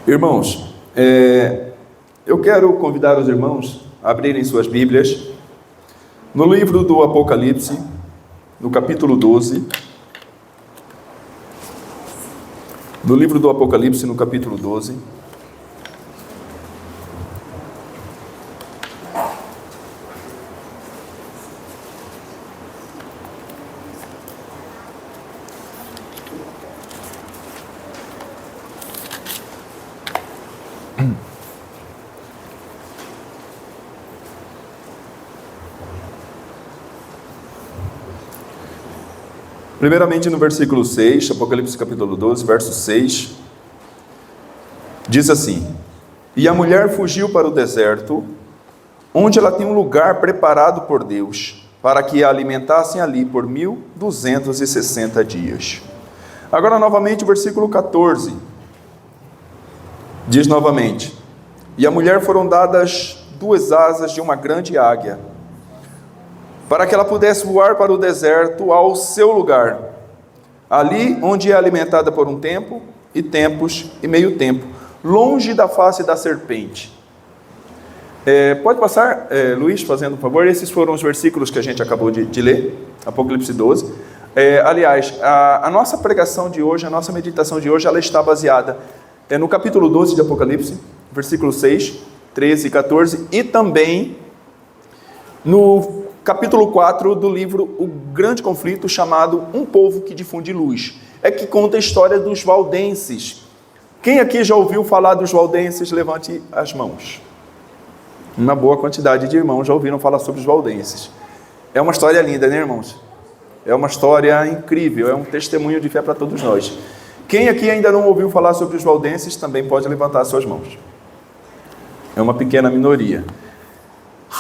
Irmãos, eu quero convidar os irmãos a abrirem suas Bíblias no livro do Apocalipse, no capítulo 12. No livro do Apocalipse, no capítulo 12. Primeiramente no versículo 6, Apocalipse capítulo 12, verso 6, diz assim: E a mulher fugiu para o deserto, onde ela tem um lugar preparado por Deus, para que a alimentassem ali por 1260 dias. Agora novamente o versículo 14, diz novamente: E a mulher foram dadas 2 asas de uma grande águia, para que ela pudesse voar para o deserto ao seu lugar, ali onde é alimentada por um tempo, e tempos, e meio tempo, longe da face da serpente. Pode passar, Luiz, fazendo um favor. Esses foram os versículos que a gente acabou de ler, Apocalipse 12. Aliás, a nossa pregação de hoje, a nossa meditação de hoje, ela está baseada no capítulo 12 de Apocalipse, versículos 6, 13 e 14, e também no capítulo 4 do livro O Grande Conflito, chamado Um Povo que Difunde Luz. Que conta a história dos valdenses. Quem aqui já ouviu falar dos valdenses? Levante as mãos. Uma boa quantidade de irmãos já ouviram falar sobre os valdenses. É uma história linda, né, irmãos? É uma história incrível, é um testemunho de fé para todos nós. Quem aqui ainda não ouviu falar sobre os valdenses, também pode levantar suas mãos. É uma pequena minoria.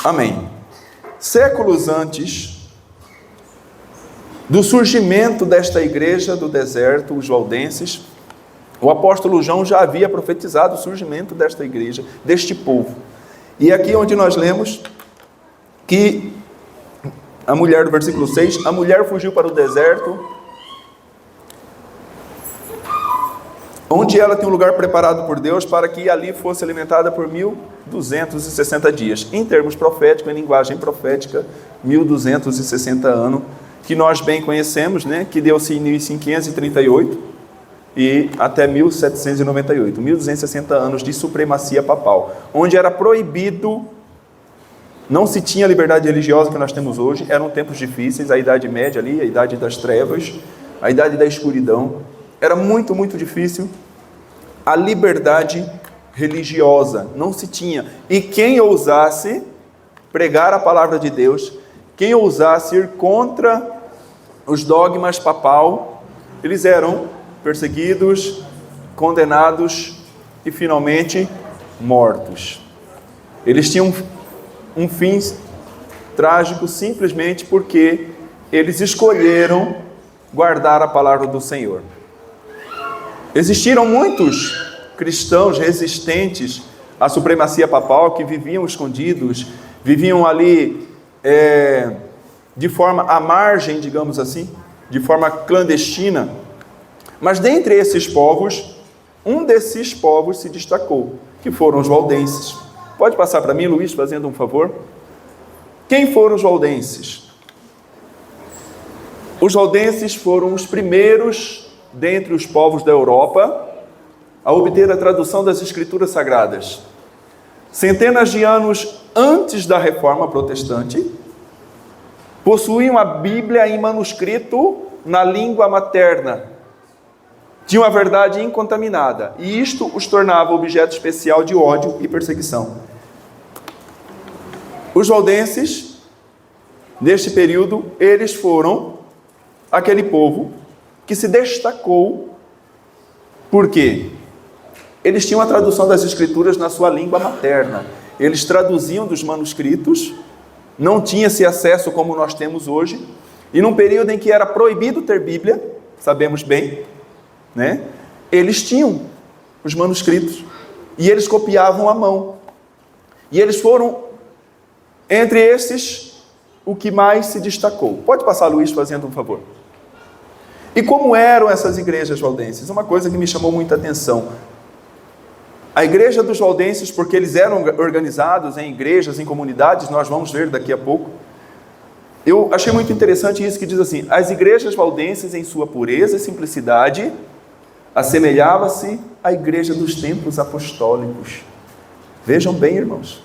Amém. Séculos antes do surgimento desta igreja do deserto, os valdenses, o apóstolo João já havia profetizado o surgimento desta igreja, deste povo. E aqui onde nós lemos que a mulher, do versículo 6, a mulher fugiu para o deserto, onde ela tem um lugar preparado por Deus para que ali fosse alimentada por 1260 dias. Em termos proféticos, em linguagem profética, 1260 anos, que nós bem conhecemos, né? Que deu-se início em 538 e até 1798, 1260 anos de supremacia papal, onde era proibido, não se tinha a liberdade religiosa que nós temos hoje, eram tempos difíceis, a Idade Média ali, a Idade das Trevas, a Idade da Escuridão. Era muito, muito difícil a liberdade religiosa, não se tinha. E quem ousasse pregar a palavra de Deus, quem ousasse ir contra os dogmas papal, eles eram perseguidos, condenados e finalmente mortos. Eles tinham um fim trágico simplesmente porque eles escolheram guardar a palavra do Senhor. Existiram muitos cristãos resistentes à supremacia papal que viviam escondidos, viviam ali de forma à margem, digamos assim, de forma clandestina. Mas dentre esses povos, um desses povos se destacou, que foram os valdenses. Pode passar para mim, Luiz, fazendo um favor? Quem foram os valdenses? Os valdenses foram os primeiros dentre os povos da Europa a obter a tradução das Escrituras Sagradas. Centenas de anos antes da Reforma Protestante, possuíam a Bíblia em manuscrito na língua materna. Tinham a verdade incontaminada, e isto os tornava objeto especial de ódio e perseguição. Os valdenses, neste período, eles foram aquele povo que se destacou. Por quê? Eles tinham a tradução das Escrituras na sua língua materna. Eles traduziam dos manuscritos, não tinha-se acesso como nós temos hoje, e num período em que era proibido ter Bíblia, sabemos bem, né? Eles tinham os manuscritos, e eles copiavam à mão. E eles foram, entre esses, o que mais se destacou. Pode passar, Luiz, fazendo um favor. E como eram essas igrejas valdenses? Uma coisa que me chamou muita atenção. A igreja dos valdenses, porque eles eram organizados em igrejas, em comunidades, nós vamos ver daqui a pouco. Eu achei muito interessante isso que diz assim: as igrejas valdenses, em sua pureza e simplicidade, assemelhava-se à igreja dos templos apostólicos. Vejam bem, irmãos,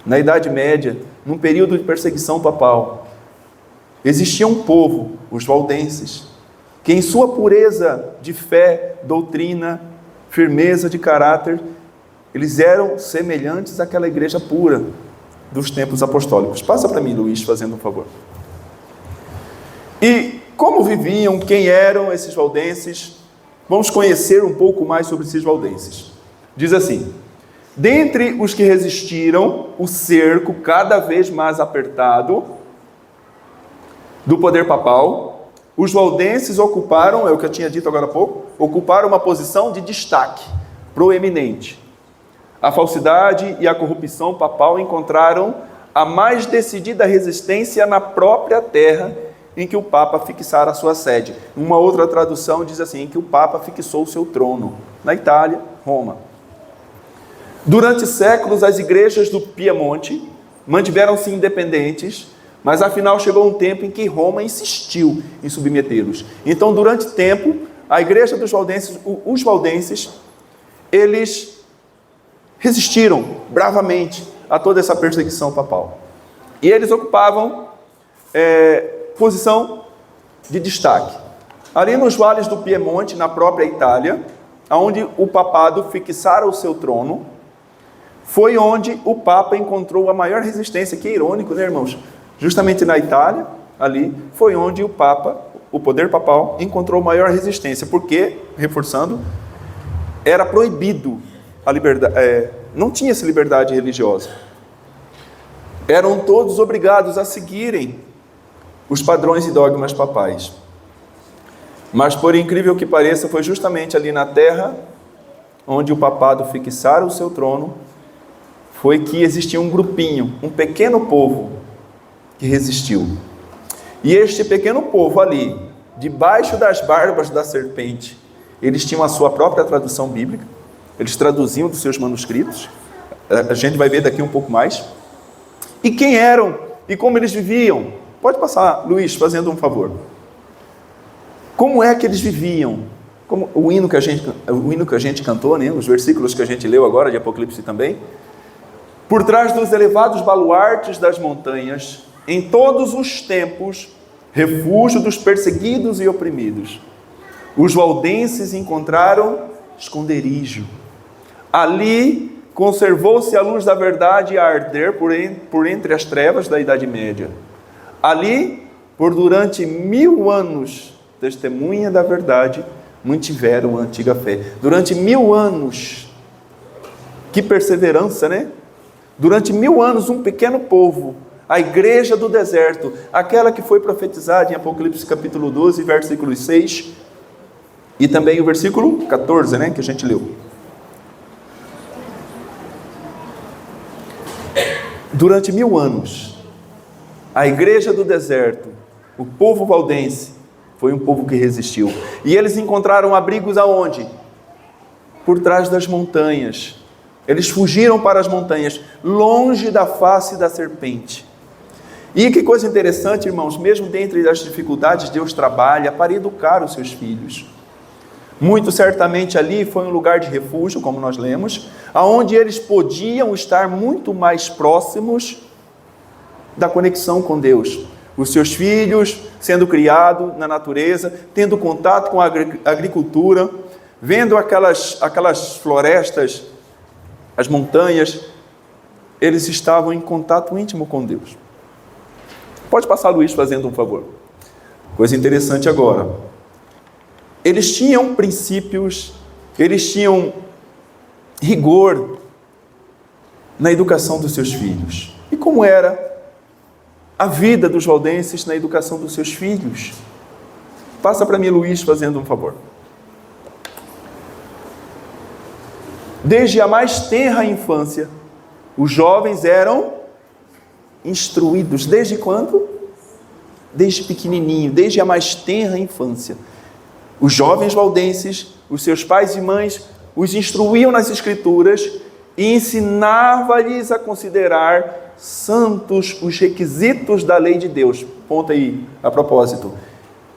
na Idade Média, num período de perseguição papal, existia um povo, os valdenses, que em sua pureza de fé, doutrina, firmeza de caráter, eles eram semelhantes àquela igreja pura dos templos apostólicos. Passa para mim, Luiz, fazendo um favor. E como viviam, quem eram esses valdenses? Vamos conhecer um pouco mais sobre esses valdenses. Diz assim: dentre os que resistiram o cerco cada vez mais apertado do poder papal, os valdenses ocuparam, é o que eu tinha dito agora há pouco, ocuparam uma posição de destaque, proeminente. A falsidade e a corrupção papal encontraram a mais decidida resistência na própria terra em que o Papa fixara a sua sede. Uma outra tradução diz assim, em que o Papa fixou o seu trono, na Itália, Roma. Durante séculos, as igrejas do Piemonte mantiveram-se independentes, mas afinal chegou um tempo em que Roma insistiu em submetê-los. Então, durante tempo, a igreja dos valdenses, os valdenses, eles resistiram bravamente a toda essa perseguição papal. E eles ocupavam posição de destaque. Ali nos vales do Piemonte, na própria Itália, onde o papado fixara o seu trono, foi onde o Papa encontrou a maior resistência. Que irônico, né, irmãos? Justamente na Itália, ali, foi onde o Papa, o poder papal, encontrou maior resistência, porque, reforçando, era proibido a liberdade, não tinha essa liberdade religiosa. Eram todos obrigados a seguirem os padrões e dogmas papais. Mas, por incrível que pareça, foi justamente ali na terra, onde o papado fixara o seu trono, foi que existia um grupinho, um pequeno povo, que resistiu. E este pequeno povo ali, debaixo das barbas da serpente, eles tinham a sua própria tradução bíblica, eles traduziam dos seus manuscritos, a gente vai ver daqui um pouco mais. E quem eram e como eles viviam? Pode passar, Luiz, fazendo um favor. Como é que eles viviam? Como o hino que a gente cantou, né? Os versículos que a gente leu agora de Apocalipse também. Por trás dos elevados baluartes das montanhas, em todos os tempos, refúgio dos perseguidos e oprimidos, os valdenses encontraram esconderijo. Ali conservou-se a luz da verdade a arder por entre as trevas da Idade Média. Ali, por durante 1000 anos, testemunha da verdade, mantiveram a antiga fé. Durante 1000 anos, que perseverança, né? Durante 1000 anos, um pequeno povo, a igreja do deserto, aquela que foi profetizada em Apocalipse capítulo 12, versículo 6, e também o versículo 14, né, que a gente leu. Durante 1000 anos, a igreja do deserto, o povo valdense, foi um povo que resistiu. E eles encontraram abrigos aonde? Por trás das montanhas. Eles fugiram para as montanhas, longe da face da serpente. E que coisa interessante, irmãos, mesmo dentre as dificuldades, Deus trabalha para educar os seus filhos. Muito certamente ali foi um lugar de refúgio, como nós lemos, aonde eles podiam estar muito mais próximos da conexão com Deus. Os seus filhos sendo criados na natureza, tendo contato com a agricultura, vendo aquelas florestas, as montanhas, eles estavam em contato íntimo com Deus. Pode passar, Luiz, fazendo um favor. Coisa interessante agora. Eles tinham princípios, eles tinham rigor na educação dos seus filhos. E como era a vida dos valdenses na educação dos seus filhos? Passa para mim, Luiz, fazendo um favor. Desde a mais tenra infância, os jovens eram instruídos. Desde quando? Desde pequenininho, desde a mais tenra infância. Os jovens valdenses, os seus pais e mães, os instruíam nas Escrituras e ensinava-lhes a considerar santos os requisitos da lei de Deus. Ponto aí, a propósito.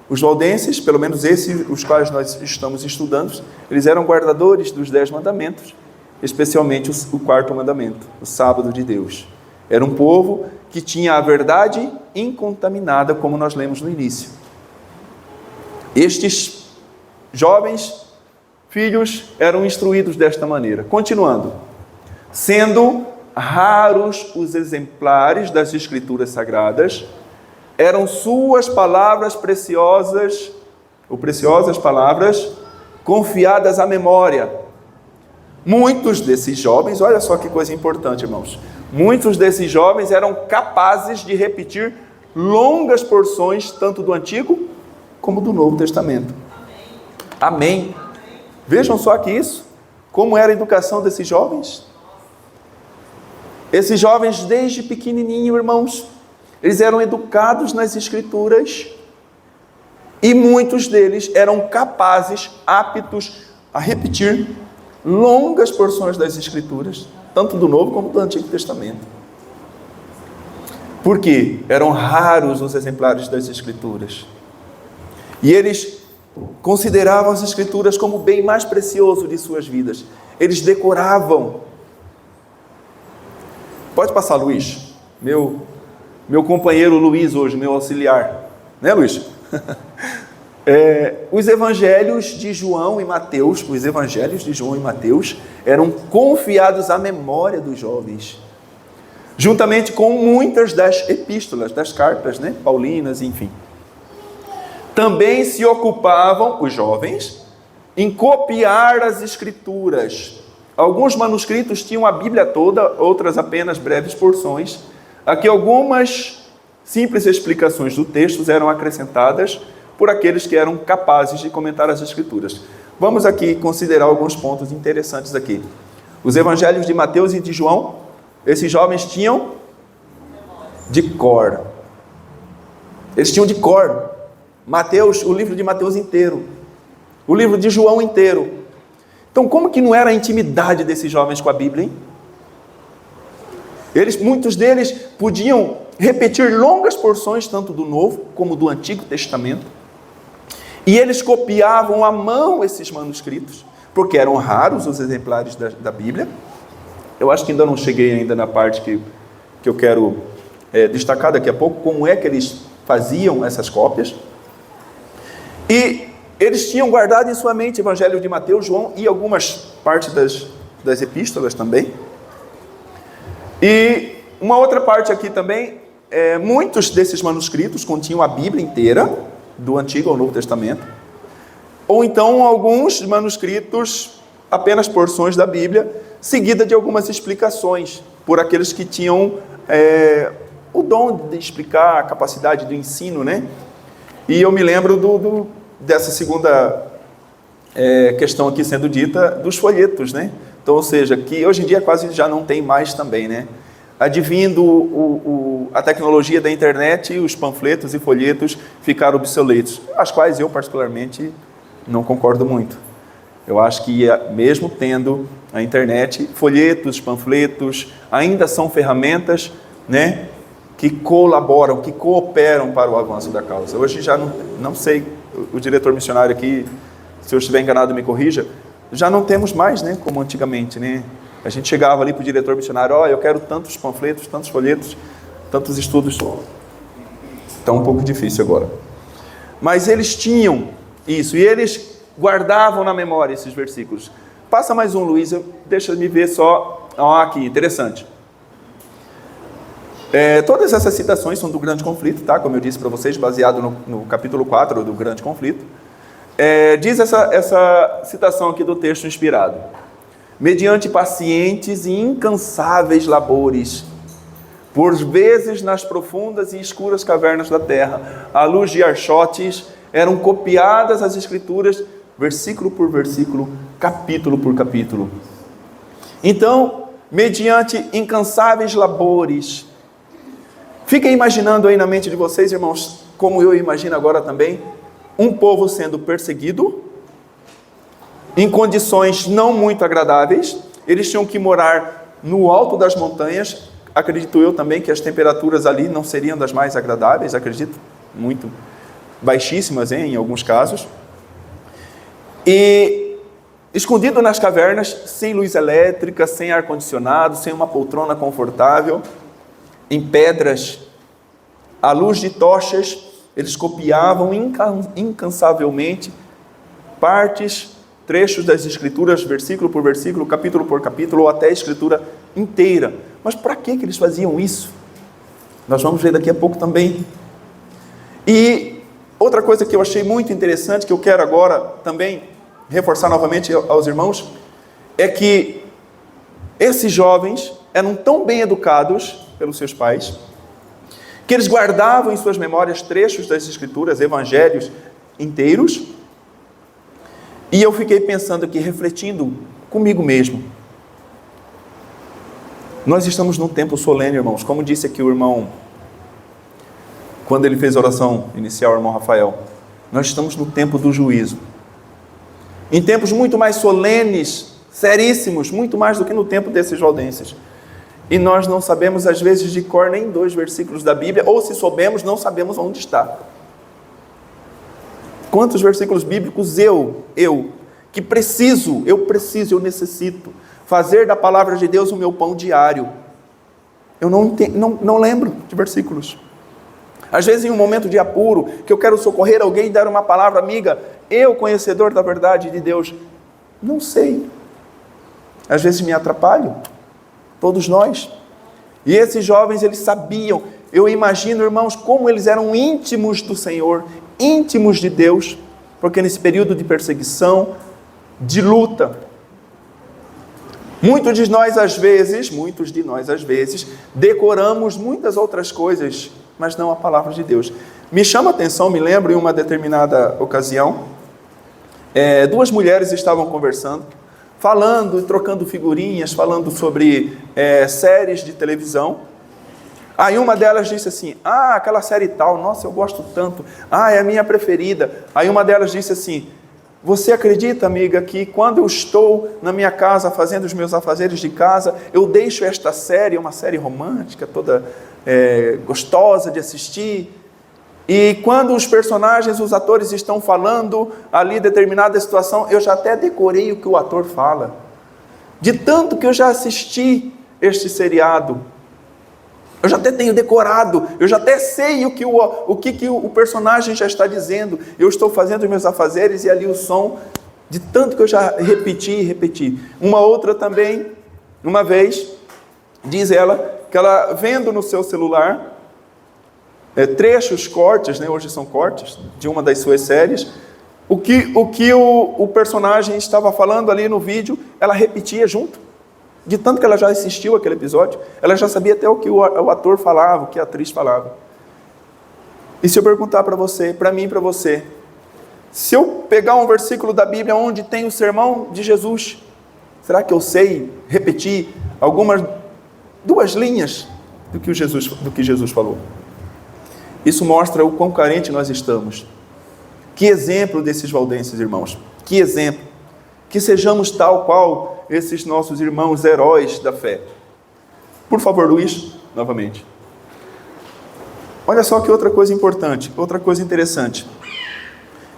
Os valdenses, pelo menos esses, os quais nós estamos estudando, eles eram guardadores dos 10 mandamentos, especialmente o 4º mandamento, o sábado de Deus. Era um povo que tinha a verdade incontaminada, como nós lemos no início. Estes jovens filhos eram instruídos desta maneira. Continuando. Sendo raros os exemplares das Escrituras Sagradas, eram suas palavras preciosas, ou preciosas palavras, confiadas à memória. Muitos desses jovens, olha só que coisa importante, irmãos, muitos desses jovens eram capazes de repetir longas porções, tanto do Antigo como do Novo Testamento. Amém. Vejam só que isso, como era a educação desses jovens. Esses jovens, desde pequenininho, irmãos, eles eram educados nas Escrituras e muitos deles eram capazes, aptos a repetir longas porções das Escrituras, tanto do Novo como do Antigo Testamento. Por quê? Eram raros os exemplares das Escrituras. E eles consideravam as Escrituras como o bem mais precioso de suas vidas. Eles decoravam. Pode passar, Luiz. Meu companheiro Luiz hoje, meu auxiliar. Né, Luiz? Os evangelhos de João e Mateus, eram confiados à memória dos jovens, juntamente com muitas das epístolas, das cartas, né, paulinas, enfim. Também se ocupavam, os jovens, em copiar as Escrituras. Alguns manuscritos tinham a Bíblia toda, outras apenas breves porções. Aqui algumas simples explicações do texto eram acrescentadas por aqueles que eram capazes de comentar as Escrituras. Vamos aqui considerar alguns pontos interessantes aqui. Os evangelhos de Mateus e de João, esses jovens tinham de cor. Eles tinham de cor. Mateus, o livro de Mateus inteiro. O livro de João inteiro. Então, como que não era a intimidade desses jovens com a Bíblia, hein? Muitos deles podiam repetir longas porções, tanto do Novo como do Antigo Testamento. E eles copiavam à mão esses manuscritos, porque eram raros os exemplares da Bíblia. Eu acho que ainda não cheguei ainda na parte que eu quero destacar daqui a pouco, como é que eles faziam essas cópias. E eles tinham guardado em sua mente o Evangelho de Mateus, João e algumas partes das epístolas também. E uma outra parte aqui também, muitos desses manuscritos continham a Bíblia inteira, do Antigo ao Novo Testamento, ou então alguns manuscritos, apenas porções da Bíblia, seguida de algumas explicações, por aqueles que tinham o dom de explicar, a capacidade do ensino, né? E eu me lembro dessa segunda questão aqui sendo dita, dos folhetos, né? Então, ou seja, que hoje em dia quase já não tem mais também, né? Advindo a tecnologia da internet, os panfletos e folhetos ficaram obsoletos, as quais eu particularmente não concordo muito. Eu acho que mesmo tendo a internet, folhetos, panfletos, ainda são ferramentas, né, que colaboram, que cooperam para o avanço da causa. Hoje já não sei, o diretor missionário aqui, se eu estiver enganado me corrija, já não temos mais, né, como antigamente, né? A gente chegava ali para o diretor missionário, eu quero tantos panfletos, tantos folhetos, tantos estudos. Está um pouco difícil agora. Mas eles tinham isso, e eles guardavam na memória esses versículos. Passa mais um, Luiz, deixa-me ver só. Aqui, interessante. Todas essas citações são do Grande Conflito, tá? Como eu disse para vocês, baseado no capítulo 4 do Grande Conflito. Diz essa citação aqui do texto inspirado. Mediante pacientes e incansáveis labores, por vezes nas profundas e escuras cavernas da terra, à luz de archotes, eram copiadas as Escrituras, versículo por versículo, capítulo por capítulo. Então, mediante incansáveis labores, fiquem imaginando aí na mente de vocês, irmãos, como eu imagino agora também, um povo sendo perseguido, em condições não muito agradáveis. Eles tinham que morar no alto das montanhas. Acredito eu também que as temperaturas ali não seriam das mais agradáveis, acredito, muito baixíssimas, em alguns casos. E escondido nas cavernas, sem luz elétrica, sem ar-condicionado, sem uma poltrona confortável, em pedras, à luz de tochas, eles copiavam incansavelmente trechos das Escrituras, versículo por versículo, capítulo por capítulo, ou até a Escritura inteira. Mas para que eles faziam isso? Nós vamos ver daqui a pouco também. E outra coisa que eu achei muito interessante, que eu quero agora também reforçar novamente aos irmãos, é que esses jovens eram tão bem educados pelos seus pais, que eles guardavam em suas memórias trechos das Escrituras, evangelhos inteiros. E eu fiquei pensando aqui, refletindo comigo mesmo. Nós estamos num tempo solene, irmãos, como disse aqui o irmão, quando ele fez a oração inicial, o irmão Rafael. Nós estamos no tempo do juízo. Em tempos muito mais solenes, seríssimos, muito mais do que no tempo desses valdenses. E nós não sabemos, às vezes, de cor nem 2 versículos da Bíblia, ou se soubemos, não sabemos onde está. Quantos versículos bíblicos eu necessito fazer da palavra de Deus o meu pão diário. Eu não lembro de versículos. Às vezes, em um momento de apuro, que eu quero socorrer alguém e dar uma palavra amiga, eu, conhecedor da verdade de Deus, não sei. Às vezes me atrapalho. Todos nós. E esses jovens, eles sabiam. Eu imagino, irmãos, como eles eram íntimos do Senhor, íntimos de Deus, porque nesse período de perseguição, de luta, muitos de nós às vezes, decoramos muitas outras coisas, mas não a palavra de Deus. Me chama a atenção, me lembro em uma determinada ocasião, 2 mulheres estavam conversando, falando e trocando figurinhas, falando sobre séries de televisão. Aí uma delas disse assim, aquela série tal, nossa, eu gosto tanto, é a minha preferida. Aí uma delas disse assim, você acredita, amiga, que quando eu estou na minha casa fazendo os meus afazeres de casa, eu deixo esta série, uma série romântica, toda gostosa de assistir, e quando os personagens, os atores estão falando ali determinada situação, eu já até decorei o que o ator fala, de tanto que eu já assisti este seriado, eu já até tenho decorado, eu já até sei o que o personagem já está dizendo, eu estou fazendo os meus afazeres e ali o som, de tanto que eu já repeti. Uma outra também, uma vez, diz ela, que ela vendo no seu celular, trechos, cortes, hoje são cortes, de uma das suas séries, o que o personagem estava falando ali no vídeo, ela repetia junto. De tanto que ela já assistiu aquele episódio, ela já sabia até o que o ator falava, o que a atriz falava. E se eu perguntar para você, para mim e para você, se eu pegar um versículo da Bíblia onde tem o sermão de Jesus, será que eu sei repetir algumas 2 linhas do que Jesus falou? Isso mostra o quão carente nós estamos. Que exemplo desses valdenses, irmãos. Que exemplo. Que sejamos tal qual esses nossos irmãos heróis da fé. Por favor, Luiz, novamente. Olha só que outra coisa importante, outra coisa interessante.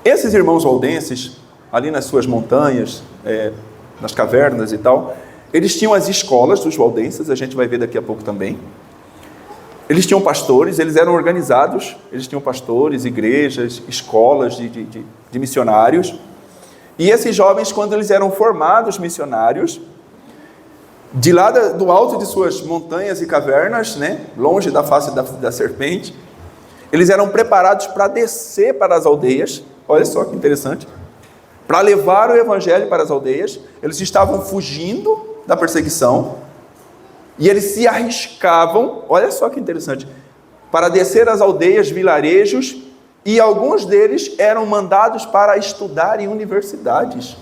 Esses irmãos valdenses, ali nas suas montanhas, nas cavernas e tal, eles tinham as escolas dos valdenses, a gente vai ver daqui a pouco também. Eles tinham pastores, eles eram organizados, eles tinham pastores, igrejas, escolas de missionários. E esses jovens, quando eles eram formados missionários, de lá do alto de suas montanhas e cavernas, longe da face da serpente, eles eram preparados para descer para as aldeias, olha só que interessante, para levar o evangelho para as aldeias. Eles estavam fugindo da perseguição, e eles se arriscavam, olha só que interessante, para descer às aldeias, vilarejos, e alguns deles eram mandados para estudar em universidades,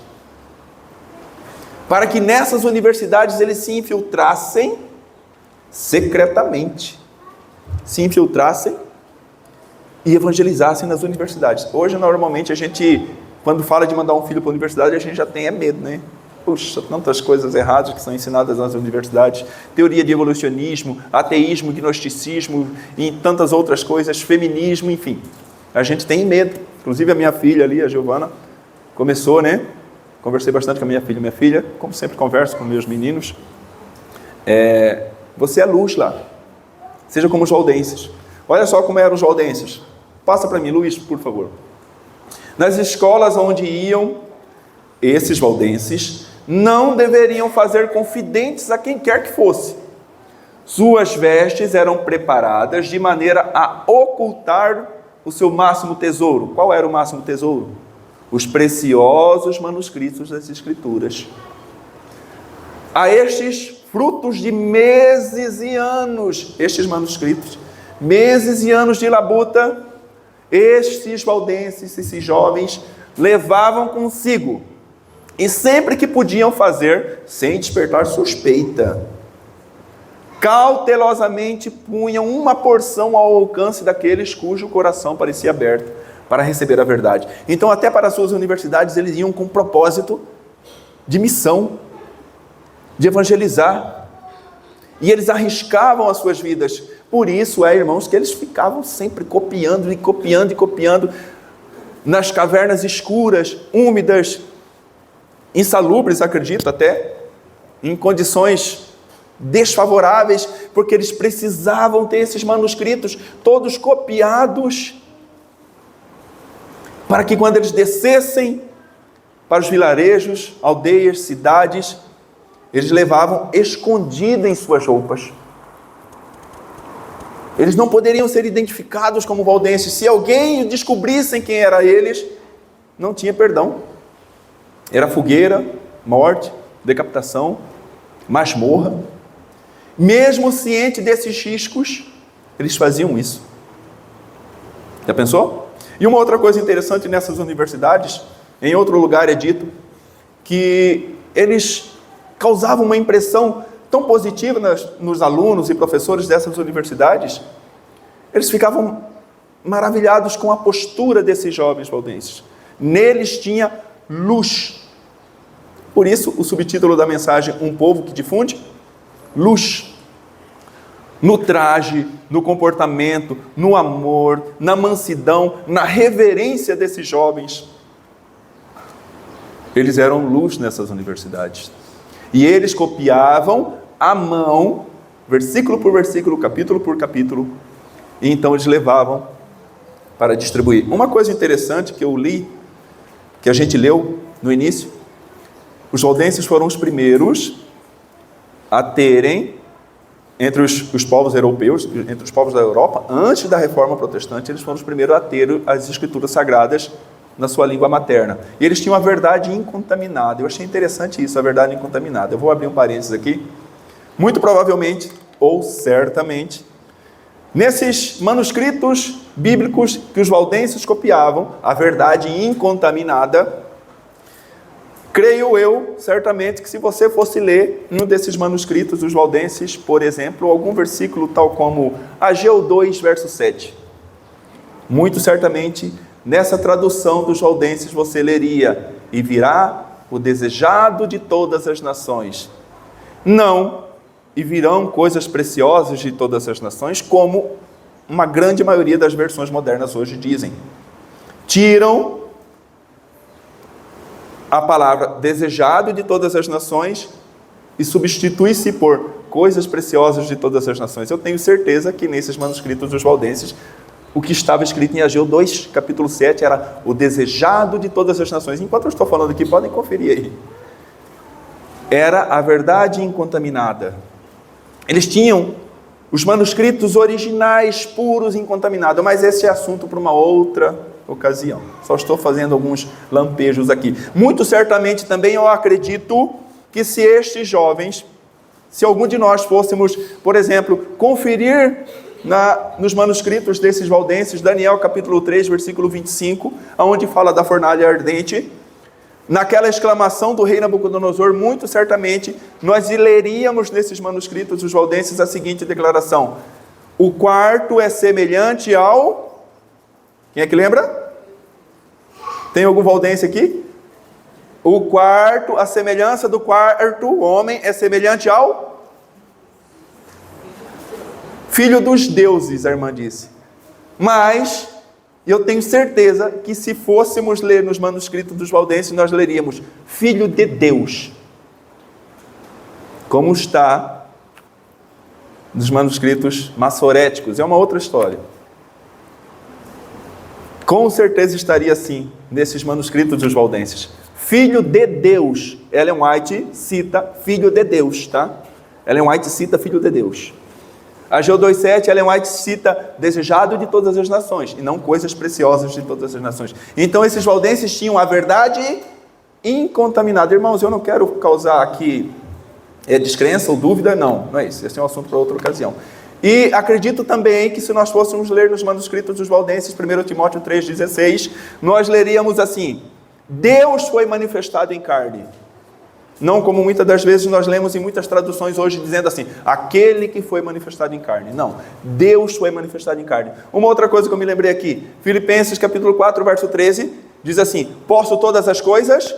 para que nessas universidades eles se infiltrassem secretamente, e evangelizassem nas universidades. Hoje, normalmente, a gente Quando fala de mandar um filho para a universidade, a gente já tem medo, né? Puxa, tantas coisas erradas que são ensinadas nas universidades. Teoria de evolucionismo, ateísmo, gnosticismo e tantas outras coisas, feminismo, enfim. A gente tem medo. Inclusive a minha filha ali, a Giovana, começou, né? Conversei bastante com a minha filha. Minha filha, como sempre converso com meus meninos, você é luz lá. Seja como os valdenses. Olha só como eram os valdenses. Passa para mim, Luiz, por favor. Nas escolas onde iam esses valdenses, não deveriam fazer confidentes a quem quer que fosse. Suas vestes eram preparadas de maneira a ocultar o seu máximo tesouro. Qual era o máximo tesouro? Os preciosos manuscritos das Escrituras. A estes frutos de meses e anos, estes manuscritos, meses e anos de labuta, estes valdenses, esses jovens, levavam consigo, e sempre que podiam fazer, sem despertar suspeita, cautelosamente punham uma porção ao alcance daqueles cujo coração parecia aberto para receber a verdade. Então, até para as suas universidades, eles iam com propósito de missão, de evangelizar, e eles arriscavam as suas vidas. Por isso, irmãos, que eles ficavam sempre copiando e copiando e copiando, nas cavernas escuras, úmidas, insalubres, acredito até, em condições desfavoráveis, porque eles precisavam ter esses manuscritos todos copiados, para que quando eles descessem para os vilarejos, aldeias, cidades, eles levavam escondido em suas roupas. Eles não poderiam ser identificados como valdenses. Se alguém descobrissem quem era eles, não tinha perdão. Era fogueira, morte, decapitação, masmorra. Mesmo ciente desses riscos, eles faziam isso. Já pensou? E uma outra coisa interessante nessas universidades, em outro lugar é dito, que eles causavam uma impressão tão positiva nos alunos e professores dessas universidades, eles ficavam maravilhados com a postura desses jovens valdenses. Neles tinha luz. Por isso, o subtítulo da mensagem, Um Povo que Difunde, luz. No traje, no comportamento, no amor, na mansidão, na reverência desses jovens. Eles eram luz nessas universidades. E eles copiavam à mão, versículo por versículo, capítulo por capítulo, e então eles levavam para distribuir. Uma coisa interessante que eu li, que a gente leu no início, os valdenses foram os primeiros a terem, entre os povos europeus, entre os povos da Europa, antes da Reforma Protestante, eles foram os primeiros a ter as Escrituras Sagradas na sua língua materna. E eles tinham a verdade incontaminada. Eu achei interessante isso, a verdade incontaminada. Eu vou abrir um parênteses aqui. Muito provavelmente, ou certamente, nesses manuscritos bíblicos que os valdenses copiavam, a verdade incontaminada, creio eu, certamente, que se você fosse ler um desses manuscritos dos valdenses, por exemplo, algum versículo tal como Ageu 2, verso 7, muito certamente, nessa tradução dos valdenses você leria: e virá o desejado de todas as nações. Não, e virão coisas preciosas de todas as nações, como uma grande maioria das versões modernas hoje dizem. Tiram a palavra desejado de todas as nações e substitui-se por coisas preciosas de todas as nações. Eu tenho certeza que nesses manuscritos dos valdenses, o que estava escrito em Ageu 2, capítulo 7, era o desejado de todas as nações. Enquanto eu estou falando aqui, podem conferir aí. Era a verdade incontaminada. Eles tinham os manuscritos originais, puros, incontaminados, mas esse é assunto para uma outra ocasião. Só estou fazendo alguns lampejos aqui. Muito certamente também eu acredito que se estes jovens, se algum de nós fôssemos, por exemplo, conferir nos manuscritos desses valdenses, Daniel capítulo 3, versículo 25, onde fala da fornalha ardente, naquela exclamação do rei Nabucodonosor, muito certamente nós leríamos nesses manuscritos dos valdenses a seguinte declaração: o quarto é semelhante ao... Quem é que lembra? Tem algum valdense aqui? O quarto, a semelhança do quarto homem é semelhante ao filho dos deuses, a irmã disse. Mas eu tenho certeza que se fôssemos ler nos manuscritos dos valdenses, nós leríamos filho de Deus, como está nos manuscritos maçoréticos. É uma outra história. Com certeza estaria assim nesses manuscritos dos valdenses. Filho de Deus. Ellen White cita filho de Deus, tá? Ellen White cita filho de Deus. Ageu 2,7, Ellen White cita desejado de todas as nações, e não coisas preciosas de todas as nações. Então esses valdenses tinham a verdade incontaminada. Irmãos, eu não quero causar aqui descrença ou dúvida, não é isso. Esse é um assunto para outra ocasião. E acredito também que se nós fôssemos ler nos manuscritos dos valdenses, 1 Timóteo 3,16, nós leríamos assim: Deus foi manifestado em carne. Não como muitas das vezes nós lemos em muitas traduções hoje dizendo assim, aquele que foi manifestado em carne. Não, Deus foi manifestado em carne. Uma outra coisa que eu me lembrei aqui, Filipenses capítulo 4, verso 13, diz assim, posso todas as coisas?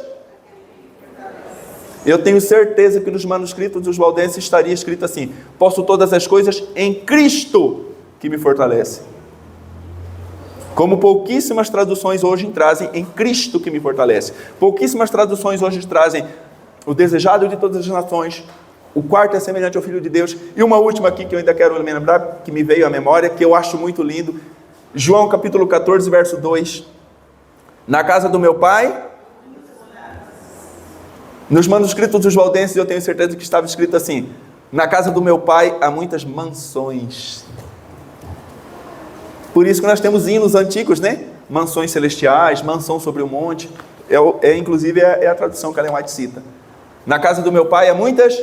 Eu tenho certeza que nos manuscritos dos valdenses estaria escrito assim, posso todas as coisas em Cristo que me fortalece. Como pouquíssimas traduções hoje trazem em Cristo que me fortalece. Pouquíssimas traduções hoje trazem o desejado de todas as nações. O quarto é semelhante ao Filho de Deus. E uma última aqui que eu ainda quero me lembrar, que me veio à memória, que eu acho muito lindo. João capítulo 14, verso 2. Na casa do meu pai... Nos manuscritos dos valdenses eu tenho certeza que estava escrito assim, na casa do meu pai há muitas mansões. Por isso que nós temos hinos antigos, né? Mansões celestiais, mansão sobre o monte. Inclusive é a tradução que Ellen White cita. Na casa do meu pai há muitas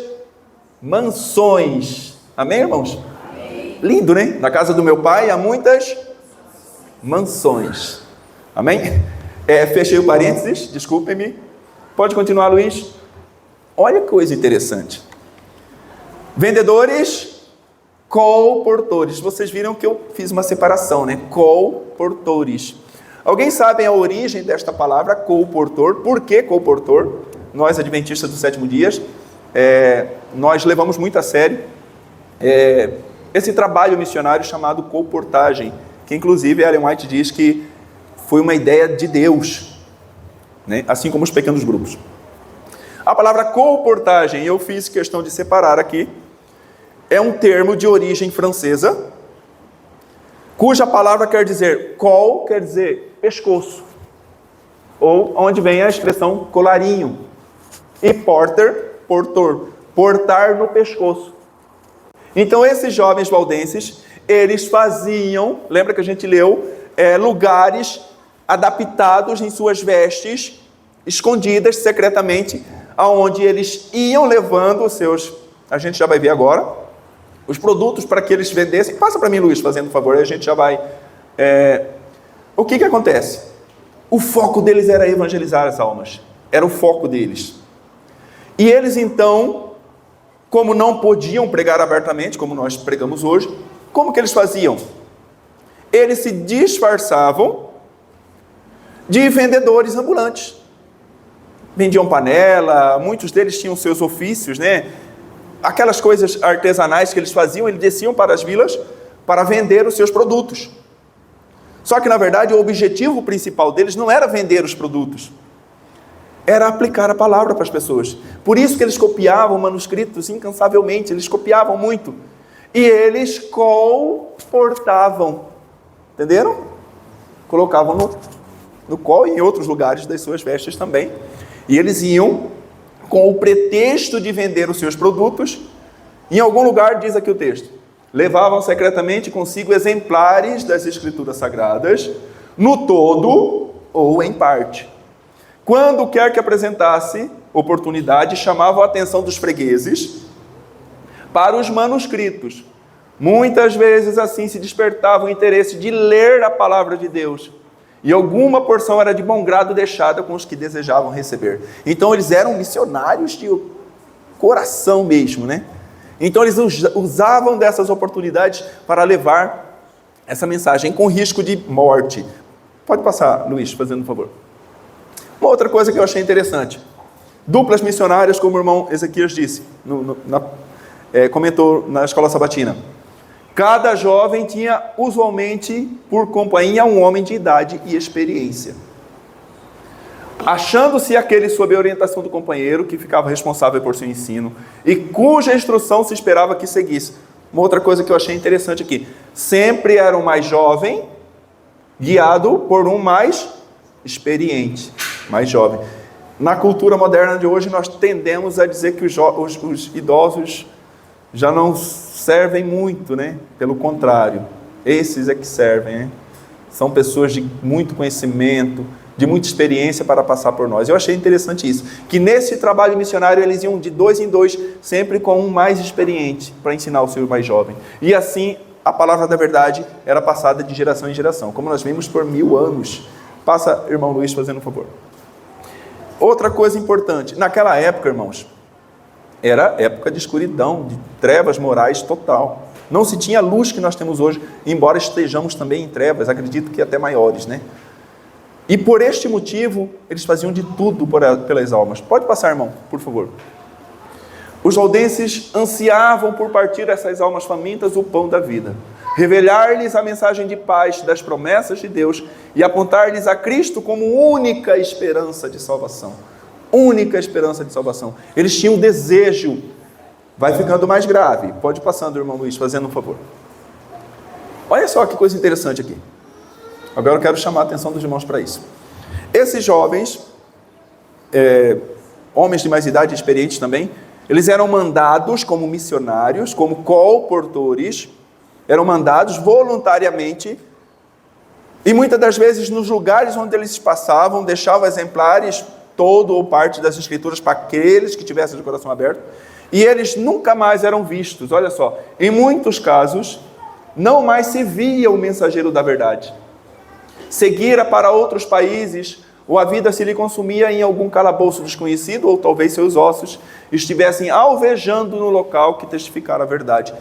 mansões. Amém, irmãos? Amém. Lindo, né? Na casa do meu pai há muitas mansões. Amém? Fechei o parênteses, desculpem-me. Pode continuar, Luiz? Olha que coisa interessante. Vendedores, colportores. Vocês viram que eu fiz uma separação, né? Colportores. Alguém sabe a origem desta palavra, colportor? Por que colportor? Nós, adventistas do sétimo dia, nós levamos muito a sério esse trabalho missionário chamado colportagem, que inclusive Ellen White diz que foi uma ideia de Deus, né? Assim como os pequenos grupos. A palavra colportagem, eu fiz questão de separar aqui, é um termo de origem francesa, cuja palavra quer dizer col, quer dizer pescoço, ou onde vem a expressão colarinho, e porter, portor, portar no pescoço. Então esses jovens valdenses, eles faziam, lembra que a gente leu, lugares adaptados em suas vestes, escondidas secretamente, aonde eles iam levando os seus, a gente já vai ver agora, os produtos para que eles vendessem. Passa para mim, Luiz, fazendo favor, aí a gente já vai... O que acontece? O foco deles era evangelizar as almas, era o foco deles. E eles então, como não podiam pregar abertamente, como nós pregamos hoje, como que eles faziam? Eles se disfarçavam de vendedores ambulantes. Vendiam panela, muitos deles tinham seus ofícios, né? Aquelas coisas artesanais que eles faziam, eles desciam para as vilas para vender os seus produtos. Só que, na verdade, o objetivo principal deles não era vender os produtos, era aplicar a palavra para as pessoas. Por isso que eles copiavam manuscritos incansavelmente, eles copiavam muito. E eles colportavam, entenderam? Colocavam no col e em outros lugares das suas vestes também. E eles iam, com o pretexto de vender os seus produtos, em algum lugar, diz aqui o texto, levavam secretamente consigo exemplares das Escrituras Sagradas, no todo ou em parte. Quando quer que apresentasse oportunidade, chamavam a atenção dos fregueses para os manuscritos. Muitas vezes assim se despertava o interesse de ler a palavra de Deus. E alguma porção era de bom grado deixada com os que desejavam receber. Então eles eram missionários de coração mesmo, né? Então eles usavam dessas oportunidades para levar essa mensagem com risco de morte. Pode passar, Luiz, fazendo um favor. Uma outra coisa que eu achei interessante. Duplas missionárias, como o irmão Ezequias disse, comentou na escola sabatina. Cada jovem tinha usualmente por companhia um homem de idade e experiência. Achando-se aquele sob a orientação do companheiro, que ficava responsável por seu ensino, e cuja instrução se esperava que seguisse. Uma outra coisa que eu achei interessante aqui. Sempre era o mais jovem, guiado por um mais experiente, mais jovem. Na cultura moderna de hoje, nós tendemos a dizer que os idosos já não servem muito, né? Pelo contrário, esses é que servem, né? São pessoas de muito conhecimento, de muita experiência para passar por nós. Eu achei interessante isso, que nesse trabalho missionário eles iam de 2 em 2, sempre com um mais experiente, para ensinar o seu mais jovem. E assim, a palavra da verdade era passada de geração em geração, como nós vimos por 1000 anos. Passa, irmão Luiz, fazendo um favor. Outra coisa importante, naquela época, irmãos, era época de escuridão, de trevas morais total. Não se tinha a luz que nós temos hoje, embora estejamos também em trevas, acredito que até maiores, né? E por este motivo, eles faziam de tudo pelas almas. Pode passar, irmão, por favor. Os valdenses ansiavam por partir essas almas famintas o pão da vida, revelar-lhes a mensagem de paz das promessas de Deus e apontar-lhes a Cristo como única esperança de salvação. Única esperança de salvação. Eles tinham desejo. Vai ficando mais grave. Pode ir passando, irmão Luiz, fazendo um favor. Olha só que coisa interessante aqui. Agora eu quero chamar a atenção dos irmãos para isso. Esses jovens, homens de mais idade, experientes também, eles eram mandados como missionários, como colportores, eram mandados voluntariamente, e muitas das vezes nos lugares onde eles passavam, deixavam exemplares, todo ou parte das escrituras para aqueles que tivessem o coração aberto, e eles nunca mais eram vistos. Olha só, em muitos casos, não mais se via o mensageiro da verdade. Seguira para outros países, ou a vida se lhe consumia em algum calabouço desconhecido, ou talvez seus ossos estivessem alvejando no local que testificara a verdade.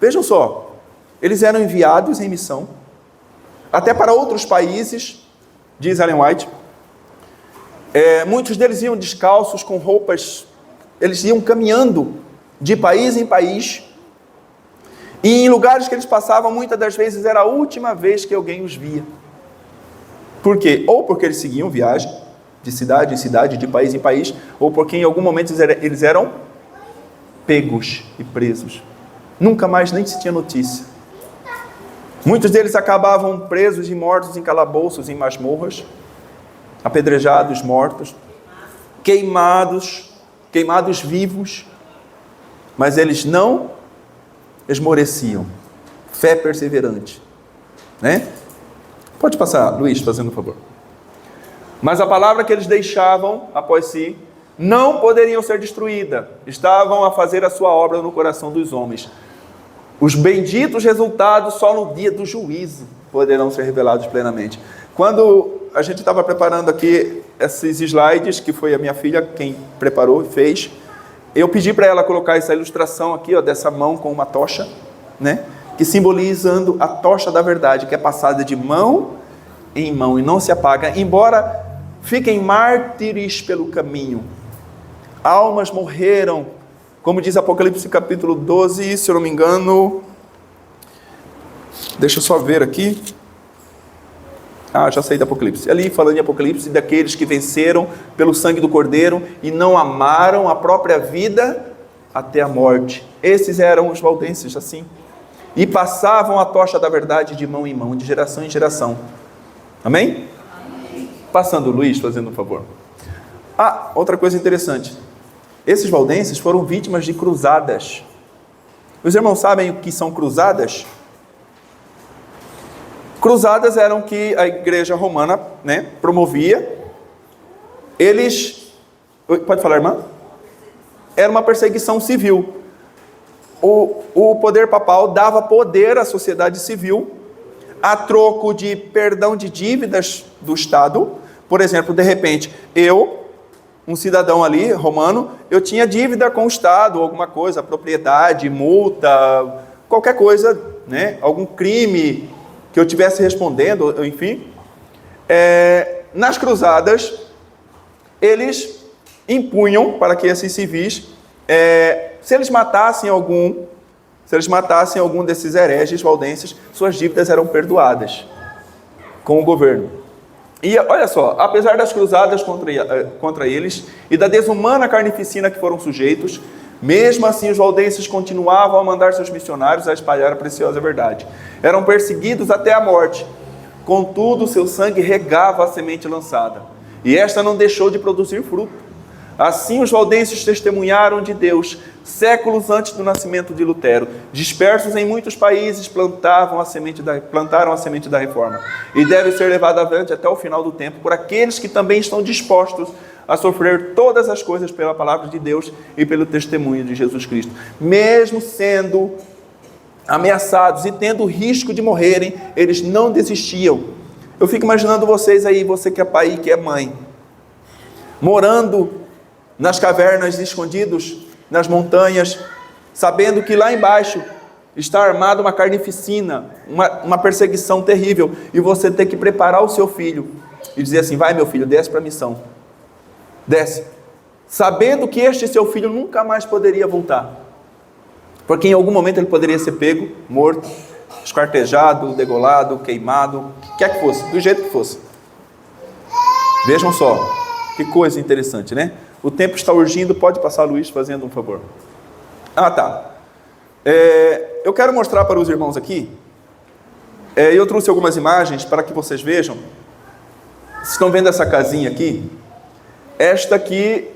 Vejam só, eles eram enviados em missão, até para outros países, diz Ellen White. Muitos deles iam descalços, com roupas, eles iam caminhando de país em país, e em lugares que eles passavam, muitas das vezes era a última vez que alguém os via. Por quê? Ou porque eles seguiam viagem, de cidade em cidade, de país em país, ou porque em algum momento eles eram pegos e presos. Nunca mais nem se tinha notícia. Muitos deles acabavam presos e mortos em calabouços, em masmorras, apedrejados, mortos, queimados vivos, mas eles não esmoreciam. Fé perseverante, né? Pode passar, Luiz, fazendo um favor. Mas a palavra que eles deixavam após si não poderiam ser destruída. Estavam a fazer a sua obra no coração dos homens. Os benditos resultados só no dia do juízo poderão ser revelados plenamente. Quando a gente estava preparando aqui esses slides, que foi a minha filha quem preparou e fez, eu pedi para ela colocar essa ilustração aqui, ó, dessa mão com uma tocha, né? Que simbolizando a tocha da verdade, que é passada de mão em mão e não se apaga, embora fiquem mártires pelo caminho. Almas morreram, como diz Apocalipse capítulo 12, se eu não me engano, deixa eu só ver aqui, já saí do Apocalipse, ali falando em Apocalipse, daqueles que venceram pelo sangue do Cordeiro e não amaram a própria vida até a morte. Esses eram os valdenses, assim, e passavam a tocha da verdade de mão em mão, de geração em geração. Amém? Amém. Passando, Luiz, fazendo um favor. Outra coisa interessante. Esses valdenses foram vítimas de cruzadas. Os irmãos sabem o que são cruzadas? Cruzadas eram que a igreja romana, né, promovia. Eles... Pode falar, irmã? Era uma perseguição civil. O poder papal dava poder à sociedade civil a troco de perdão de dívidas do Estado. Por exemplo, de repente, um cidadão ali, romano, eu tinha dívida com o Estado, alguma coisa, propriedade, multa, qualquer coisa, né? Algum crime que eu estivesse respondendo, enfim. Nas cruzadas, eles impunham para que esses civis, se eles matassem algum desses hereges valdenses, suas dívidas eram perdoadas com o governo. E olha só, apesar das cruzadas contra eles e da desumana carnificina que foram sujeitos, mesmo assim os valdenses continuavam a mandar seus missionários a espalhar a preciosa verdade. Eram perseguidos até a morte, contudo seu sangue regava a semente lançada, e esta não deixou de produzir fruto. Assim os valdenses testemunharam de Deus, séculos antes do nascimento de Lutero. Dispersos em muitos países, plantaram a semente da reforma. E deve ser levado avante até o final do tempo por aqueles que também estão dispostos a sofrer todas as coisas pela palavra de Deus e pelo testemunho de Jesus Cristo. Mesmo sendo ameaçados e tendo o risco de morrerem, eles não desistiam. Eu fico imaginando vocês aí, você que é pai e que é mãe, morando nas cavernas, escondidos nas montanhas, sabendo que lá embaixo está armada uma carnificina, uma perseguição terrível, e você tem que preparar o seu filho e dizer assim: vai meu filho, desce para a missão, desce, sabendo que este seu filho nunca mais poderia voltar, porque em algum momento ele poderia ser pego, morto, esquartejado, degolado, queimado, o que quer que fosse, do jeito que fosse. Vejam só, que coisa interessante, né? O tempo está urgindo, pode passar, Luiz, fazendo um favor. Tá. Eu quero mostrar para os irmãos aqui, eu trouxe algumas imagens para que vocês vejam. Vocês estão vendo essa casinha aqui? Esta aqui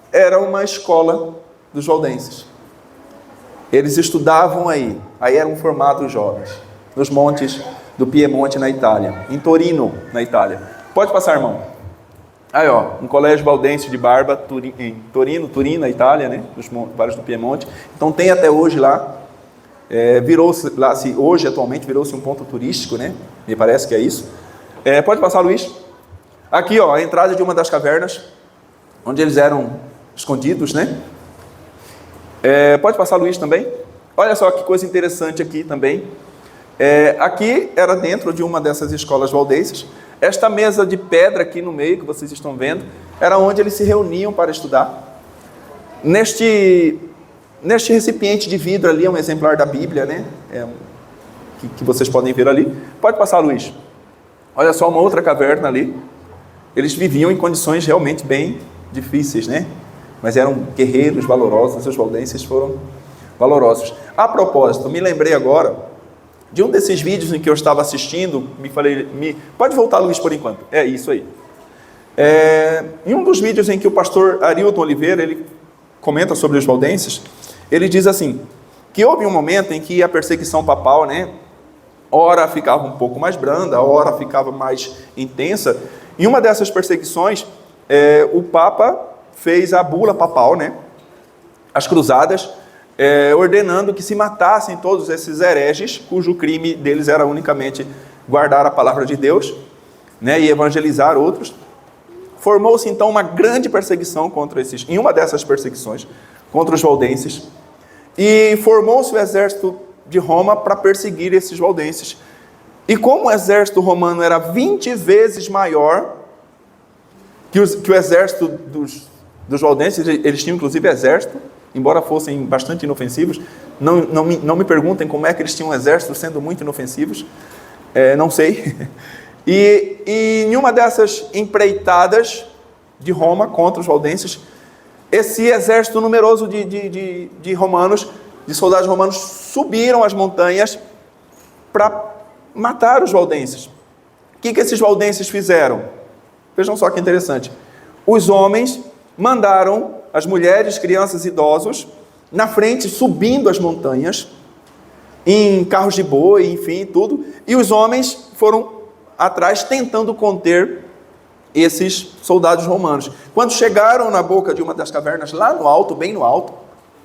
era uma escola dos valdenses. Eles estudavam aí eram formados jovens, nos montes do Piemonte, na Itália, em Torino, na Itália. Pode passar, irmão. Aí, um colégio valdense de Barba, em Torino, na Itália, né? Nos vales do Piemonte. Então tem até hoje lá, hoje atualmente virou-se um ponto turístico, né? Me parece que é isso. Pode passar, Luiz. Aqui, a entrada de uma das cavernas, onde eles eram escondidos, né? Pode passar, Luiz, também. Olha só que coisa interessante aqui também. Aqui era dentro de uma dessas escolas valdenses. Esta mesa de pedra aqui no meio, que vocês estão vendo, era onde eles se reuniam para estudar. Neste recipiente de vidro ali, é um exemplar da Bíblia, né? Que vocês podem ver ali. Pode passar, Luiz. Olha só, uma outra caverna ali. Eles viviam em condições realmente bem difíceis, né? Mas eram guerreiros valorosos, os valdenses foram valorosos. A propósito, me lembrei agora de um desses vídeos em que eu estava assistindo, pode voltar, Luiz, por enquanto. É isso aí. Em um dos vídeos em que o pastor Arilton Oliveira, ele comenta sobre os valdenses, ele diz assim, que houve um momento em que a perseguição papal, né, ora ficava um pouco mais branda, ora ficava mais intensa. Em uma dessas perseguições, o Papa fez a bula papal, né, as cruzadas, ordenando que se matassem todos esses hereges, cujo crime deles era unicamente guardar a palavra de Deus, né, e evangelizar outros. Formou-se então uma grande perseguição em uma dessas perseguições, contra os valdenses, e formou-se o exército de Roma para perseguir esses valdenses. E como o exército romano era 20 vezes maior que o exército dos valdenses, eles tinham inclusive exército, embora fossem bastante inofensivos. Não me perguntem como é que eles tinham um exército sendo muito inofensivos, não sei. E em uma dessas empreitadas de Roma contra os valdenses, esse exército numeroso de romanos, de soldados romanos, subiram as montanhas para matar os valdenses. O que esses valdenses fizeram? Vejam só que interessante. Os homens mandaram as mulheres, crianças e idosos na frente, subindo as montanhas, em carros de boi, enfim, tudo, e os homens foram atrás tentando conter esses soldados romanos. Quando chegaram na boca de uma das cavernas, lá no alto, bem no alto,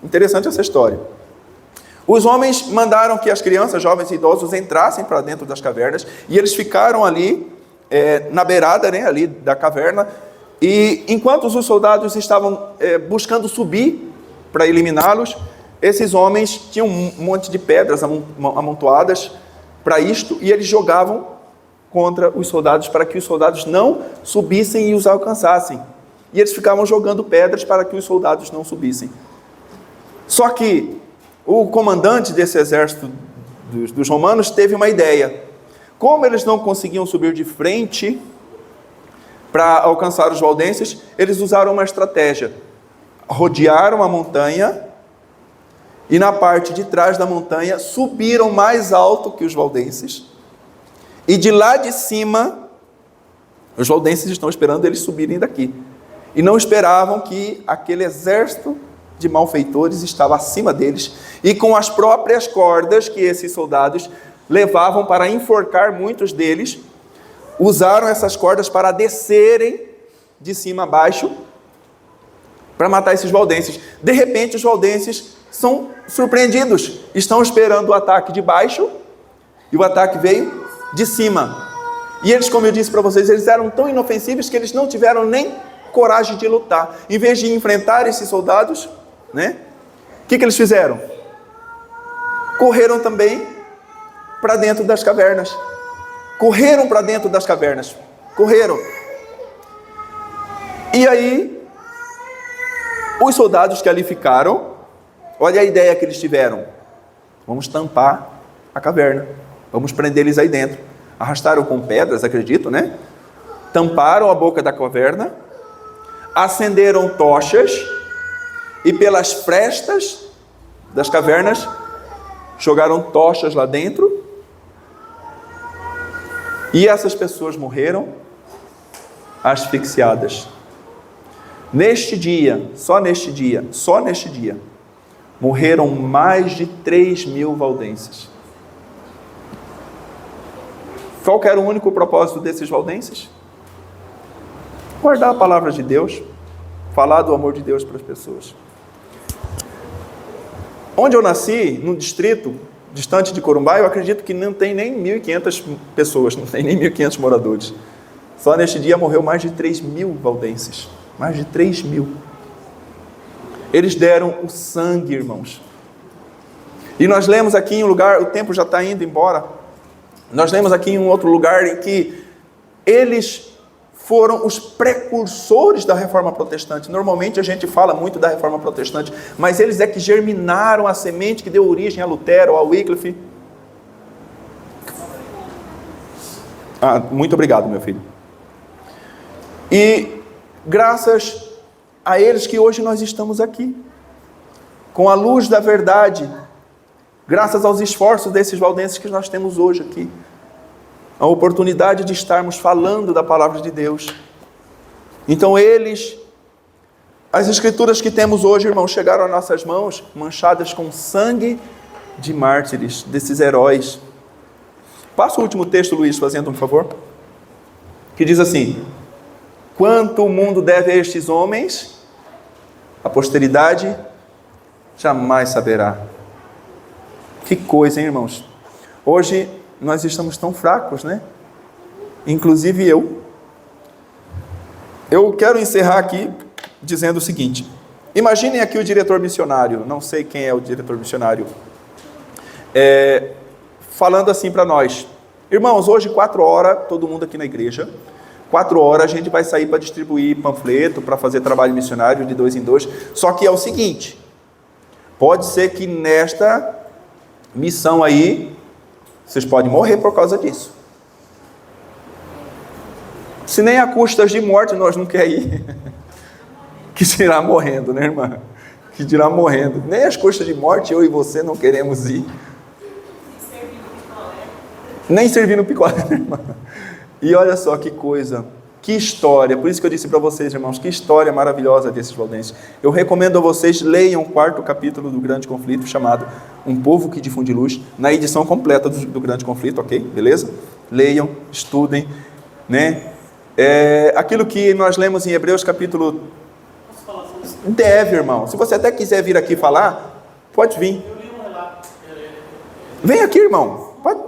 interessante essa história, os homens mandaram que as crianças, jovens e idosos entrassem para dentro das cavernas, e eles ficaram ali, na beirada, né, ali da caverna, e enquanto os soldados estavam buscando subir para eliminá-los, esses homens tinham um monte de pedras amontoadas para isto, e eles jogavam contra os soldados, para que os soldados não subissem e os alcançassem. e eles ficavam jogando pedras para que os soldados não subissem. Só que o comandante desse exército dos romanos teve uma ideia. Como eles não conseguiam subir de frente para alcançar os valdenses, eles usaram uma estratégia. Rodearam a montanha e na parte de trás da montanha subiram mais alto que os valdenses. E de lá de cima, os valdenses estão esperando eles subirem daqui. E não esperavam que aquele exército de malfeitores estava acima deles. E com as próprias cordas que esses soldados levavam para enforcar muitos deles, usaram essas cordas para descerem de cima a baixo para matar esses valdenses. De repente, os valdenses são surpreendidos. Estão esperando o ataque de baixo e o ataque veio de cima. E eles, como eu disse para vocês, eles eram tão inofensivos que eles não tiveram nem coragem de lutar. Em vez de enfrentar esses soldados, né? O que eles fizeram? Correram também para dentro das cavernas. Correram para dentro das cavernas. Correram. E aí, os soldados que ali ficaram, olha a ideia que eles tiveram. Vamos tampar a caverna. Vamos prender eles aí dentro. Arrastaram com pedras, acredito, né? Tamparam a boca da caverna, acenderam tochas e pelas frestas das cavernas jogaram tochas lá dentro. E essas pessoas morreram asfixiadas. Neste dia, só neste dia, morreram mais de 3.000 valdenses. Qual que era o único propósito desses valdenses? Guardar a palavra de Deus, falar do amor de Deus para as pessoas. Onde eu nasci, num distrito distante de Corumbá, eu acredito que não tem nem 1.500 pessoas, não tem nem 1.500 moradores. Só neste dia morreu mais de 3.000 valdenses. Mais de 3.000. Eles deram o sangue, irmãos. E nós lemos aqui em um lugar, o tempo já está indo embora, nós lemos aqui em um outro lugar em que eles foram os precursores da Reforma Protestante. Normalmente a gente fala muito da Reforma Protestante, mas eles é que germinaram a semente que deu origem a Lutero, a Wycliffe. Muito obrigado, meu filho. E graças a eles que hoje nós estamos aqui, com a luz da verdade, graças aos esforços desses valdenses que nós temos hoje aqui, a oportunidade de estarmos falando da palavra de Deus. Então eles, as escrituras que temos hoje, irmãos, chegaram às nossas mãos manchadas com sangue de mártires, desses heróis. Passa o último texto, Luiz, fazendo um favor, que diz assim: quanto o mundo deve a estes homens, a posteridade jamais saberá. Que coisa, hein, irmãos? Hoje nós estamos tão fracos, né? Inclusive eu. Eu quero encerrar aqui dizendo o seguinte: imaginem aqui o diretor missionário, não sei quem é o diretor missionário, falando assim para nós: irmãos, hoje 4 horas, todo mundo aqui na igreja, 4 horas a gente vai sair para distribuir panfleto, para fazer trabalho missionário de 2 em 2, só que é o seguinte, pode ser que nesta missão aí, vocês podem morrer por causa disso. Se nem a custas de morte nós não queremos ir, que dirá morrendo, né, irmã? Que dirá morrendo. Nem as custas de morte eu e você não queremos ir. Nem servir no picolé, né, irmã? E olha só que coisa, que história. Por isso que eu disse para vocês, irmãos, que história maravilhosa desses valdenses. Eu recomendo a vocês, leiam o 4º capítulo do Grande Conflito, chamado Um Povo que Difunde Luz, na edição completa do Grande Conflito, ok? Beleza? Leiam, estudem, né? Aquilo que nós lemos em Hebreus capítulo... Deve, irmão. Se você até quiser vir aqui falar, pode vir. Eu li um relato. Vem aqui, irmão. Pode...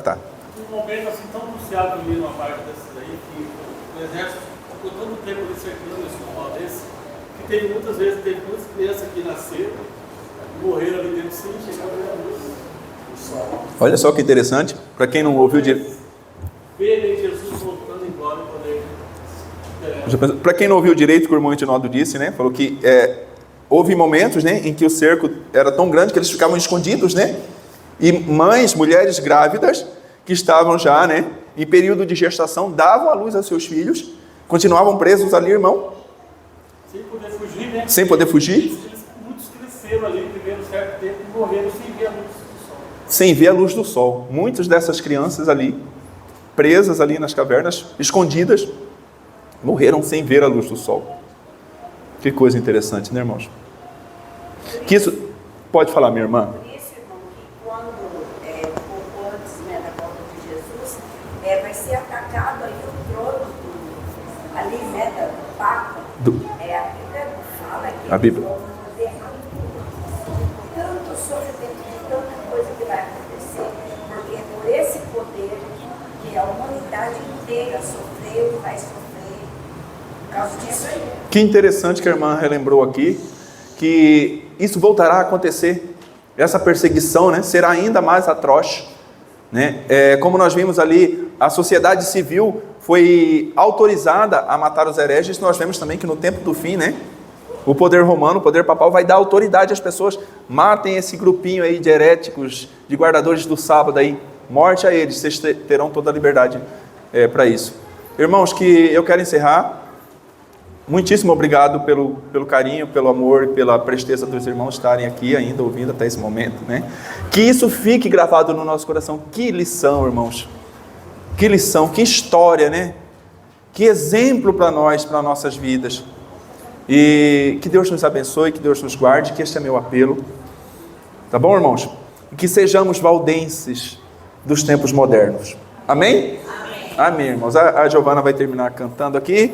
tá. Um momento assim tão crucial que eu li numa parte dessas aí, que o exército ficou tanto tempo ali cercando esse local desse, que teve muitas muitas crianças que nasceram e morreram ali dentro sem chegar a ver a luz. Olha só que interessante, para quem não ouviu de... Verem Jesus voltando embora e poder Para quem não ouviu direito o que o irmão Edinaldo disse, né? Falou que houve momentos, né, em que o cerco era tão grande que eles ficavam escondidos, né? E mães, mulheres grávidas, que estavam já, né, em período de gestação, davam à luz a seus filhos, continuavam presos ali, irmão. Sem poder fugir, né? Sem poder fugir. Muitos cresceram ali, viveram um certo tempo e morreram sem ver a luz do sol. Sem ver a luz do sol. Muitas dessas crianças ali, presas ali nas cavernas, escondidas, morreram sem ver a luz do sol. Que coisa interessante, né, irmãos? Que isso... Pode falar, minha irmã. Por isso, irmão, que quando, pouco antes, né, da volta de Jesus, vai ser atacado aí o trono ali, né, do Papa. A Bíblia fala que a Bíblia. Vão derramar tanto sofrimento, tanta coisa que vai acontecer, porque é por esse poder que a humanidade inteira sofreu e vai sofrer por causa disso aí. Que interessante que a irmã relembrou aqui, que isso voltará a acontecer, essa perseguição, né, será ainda mais atroz, né? Como nós vimos ali, a sociedade civil foi autorizada a matar os hereges. Nós vemos também que no tempo do fim, né, o poder romano, o poder papal vai dar autoridade às pessoas, matem esse grupinho aí de heréticos, de guardadores do sábado aí, morte a eles, vocês terão toda a liberdade para isso. Irmãos, que eu quero encerrar. Muitíssimo obrigado pelo carinho, pelo amor e pela presteza dos irmãos estarem aqui ainda ouvindo até esse momento, né? Que isso fique gravado no nosso coração. Que lição, irmãos. Que lição, que história, né? Que exemplo para nós, para nossas vidas. E que Deus nos abençoe, que Deus nos guarde, que este é meu apelo. Tá bom, irmãos? E que sejamos valdenses dos tempos modernos. Amém? Amém, irmãos. A Giovana vai terminar cantando aqui.